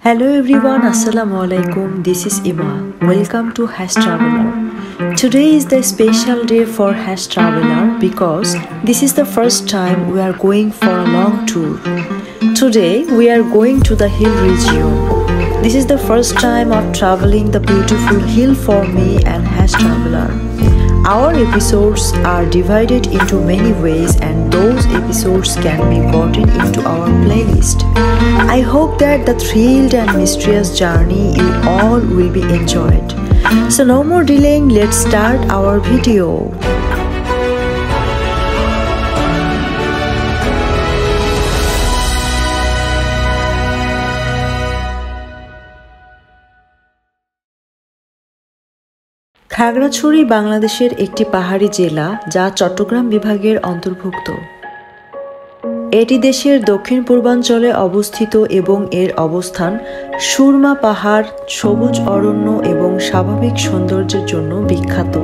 Hello everyone, Assalamu alaikum. This is Ima. Welcome to Hash Traveler. Today is the special day for Hash Traveler because this is the first time we are going for a long tour. Today we are going to the hill region. This is the first time of traveling the beautiful hill for me and Hash Traveler. Our episodes are divided into many ways and those episodes can be gotten into our playlist. I hope that the thrilled and mysterious journey you all will be enjoyed. So no more delaying, let's start our video. Khagrachari বাংলাদেশের একটি পাহাড়ি জেলা যা চট্টগ্রাম বিভাগের অন্তর্ভুক্ত। এটি দেশের দক্ষিণ পূর্বাঞ্চলে অবস্থিত এবং এর অবস্থান সুরমা পাহাড়, সবুজ অরণ্য এবং স্বাভাবিক সৌন্দর্যের জন্য বিখ্যাত।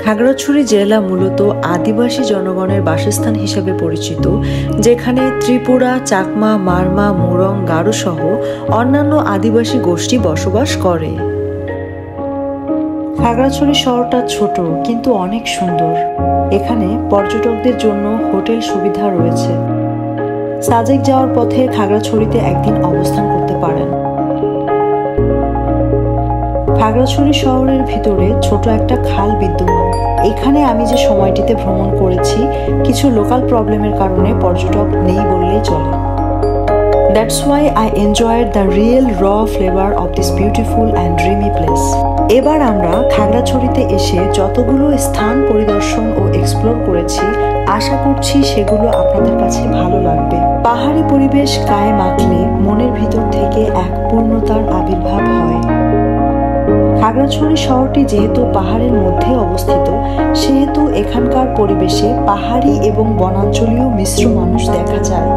খাগড়াছড়ি জেলা মূলত আদিবাসী জনগণের বাসস্থান হিসেবে পরিচিত, যেখানে ত্রিপুরা, চাকমা, মারমা, মুরং, গারো সহ অন্যান্য আদিবাসী গোষ্ঠী বসবাস করে। খাগড়াছড়ি শহরটা ছোট কিন্তু অনেক সুন্দর। এখানে পর্যটকদের জন্য হোটেল সুবিধা রয়েছে। সাজেক যাওয়ার পথে খাগড়াছড়িতে একদিন অবস্থান করতে পারেন। খাগড়াছড়ি শহরের ভিতরে ছোট একটা খাল বিদ্যমান। এখানে আমি যে সময়টিতে ভ্রমণ করেছি, কিছু লোকাল প্রবলেমের কারণে পর্যটক নেই বললেই চলে। That's why I enjoyed the real raw flavor of this beautiful and dreamy place. এবার আমরা খাগড়াছড়িতে এসে যতগুলো স্থান পরিদর্শন ও এক্সপ্লোর করেছি, আশা করছি সেগুলো আপনাদের কাছে ভালো লাগবে। পাহাড়ি পরিবেশ গায়ে মাখলে মনের ভিতর থেকে এক পূর্ণতার আবির্ভাব হয়। খাগড়াছড়ি শহরটি যেহেতু পাহাড়ের মধ্যে অবস্থিত, সেহেতু এখানকার পরিবেশে পাহাড়ি এবং বনাঞ্চলীয় মিশ্র মানুষ দেখা যায়।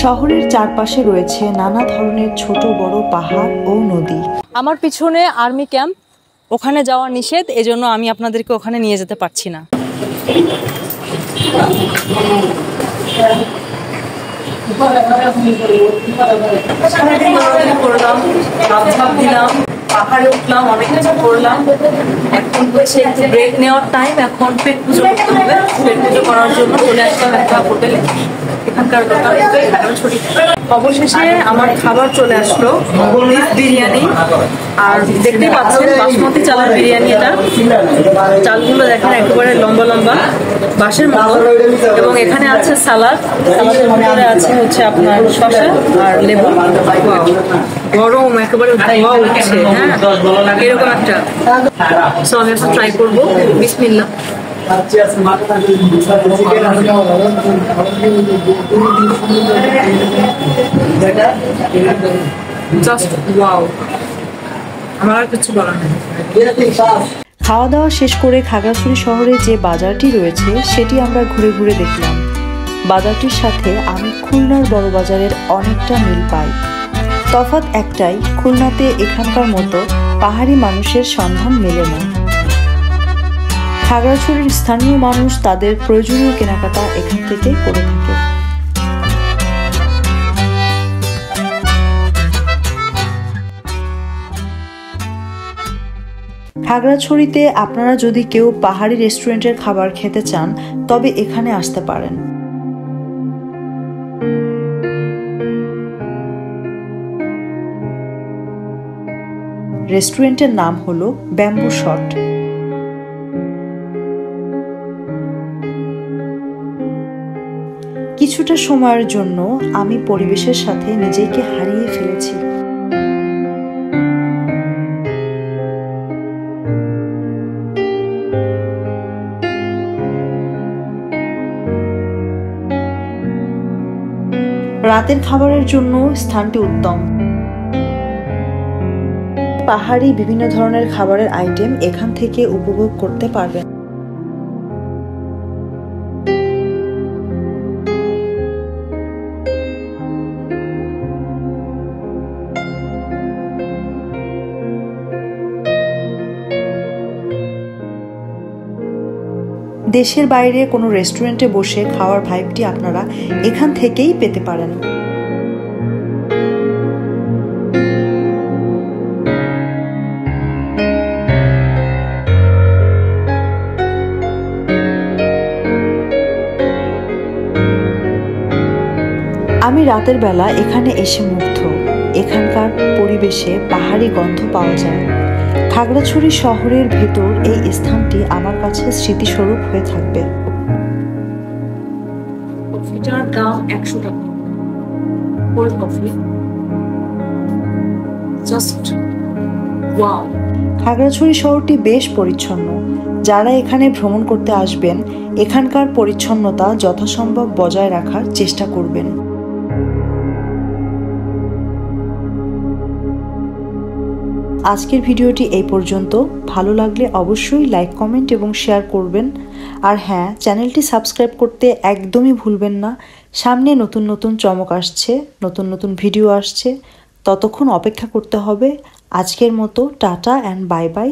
শহরের চারপাশে রয়েছে নানা ধরনের ছোট বড় পাহাড় ও নদী। আমার পিছনে আর্মি ক্যাম্প, ওখানে যাওয়া নিষেধ, এজন্য আমি আপনাদেরকে ওখানে নিয়ে যেতে পারছি না। পাহাড়ে উঠলাম, অনেক কিছু করলাম। এখন হচ্ছে একটু ব্রেক নেওয়ার টাইম। এখন পেট পুজো করতে হবে। পেট পুজো করার জন্য চলে আসলাম একটা হোটেলে, এখানকার দোকানে খাগড়াছড়ি। অবশেষে আমার খাবার চলে আসলো, বিফ বিরিয়ানি। আর দেখতেই পাচ্ছেন বাসমতি চালের বিরিয়ানি। এটা চালগুলো দেখেন একেবারে লম্বা লম্বা বাঁশের মতো। এবং এখানে আছে সালাদ, সালাদের ভিতরে আছে হচ্ছে আপনার শসা আর লেবু। গরম একেবারে ধোঁয়া উঠছে, হ্যাঁ এরকম একটা। সো আমি এখন ট্রাই করবো। বিসমিল্লাহ। জাস্ট ওয়াও, আমার আর কিছু বলার নেই। খাওয়া দাওয়া শেষ করে খাগড়াছড়ি শহরে যে বাজারটি রয়েছে সেটি আমরা ঘুরে ঘুরে দেখলাম। বাজারটির সাথে আমি খুলনার বড় বাজারের অনেকটা মিল পাই। তফাৎ একটাই, খুলনাতে এখানকার মতো পাহাড়ি মানুষের সন্ধান মেলে না। খাগড়াছড়ির স্থানীয় মানুষ তাদের প্রয়োজনীয় কেনাকাটা এখান থেকে করে থাকে। খাগড়াছড়িতে আপনারা যদি কেউ পাহাড়ি রেস্টুরেন্টের খাবার খেতে চান, তবে এখানে আসতে পারেন। রেস্টুরেন্টের নাম হলো ব্যাম্বু শট। কিছুটা সময়ের জন্য আমি পরিবেশের সাথে নিজেকে হারিয়ে ফেলেছি। রাতের খাবারের জন্য স্থানটি উত্তম। পাহাড়ি বিভিন্ন ধরনের খাবারের আইটেম এখান থেকে উপভোগ করতে পারবেন। দেশের বাইরে কোনো রেস্টুরেন্টে বসে খাওয়ার ভাইবটি আপনারা এখান থেকেই পেতে পারেন। রাতের বেলা এখানে এসে মুগ্ধ। এখানকার পরিবেশে পাহাড়ি গন্ধ পাওয়া যায়। খাগড়াছড়ি শহরের ভেতর এই স্থানটি আমার কাছে স্মৃতিস্বরূপ হয়ে থাকবে। কফিটার দাম 100 টাকা। Cold coffee, just wow. Khagrachhari শহরটি বেশ পরিচ্ছন্ন। যারা এখানে ভ্রমণ করতে আসবেন এখানকার পরিচ্ছন্নতা যথাসম্ভব বজায় রাখার চেষ্টা করবেন। আজকের ভিডিওটি এই পর্যন্ত। ভালো লাগলে অবশ্যই লাইক, কমেন্ট এবং শেয়ার করবেন। আর হ্যাঁ, চ্যানেলটি সাবস্ক্রাইব করতে একদমই ভুলবেন না। সামনে নতুন নতুন চমক আসছে, নতুন নতুন ভিডিও আসছে। ততক্ষণ অপেক্ষা করতে হবে। আজকের মতো টাটা অ্যান্ড বাই বাই।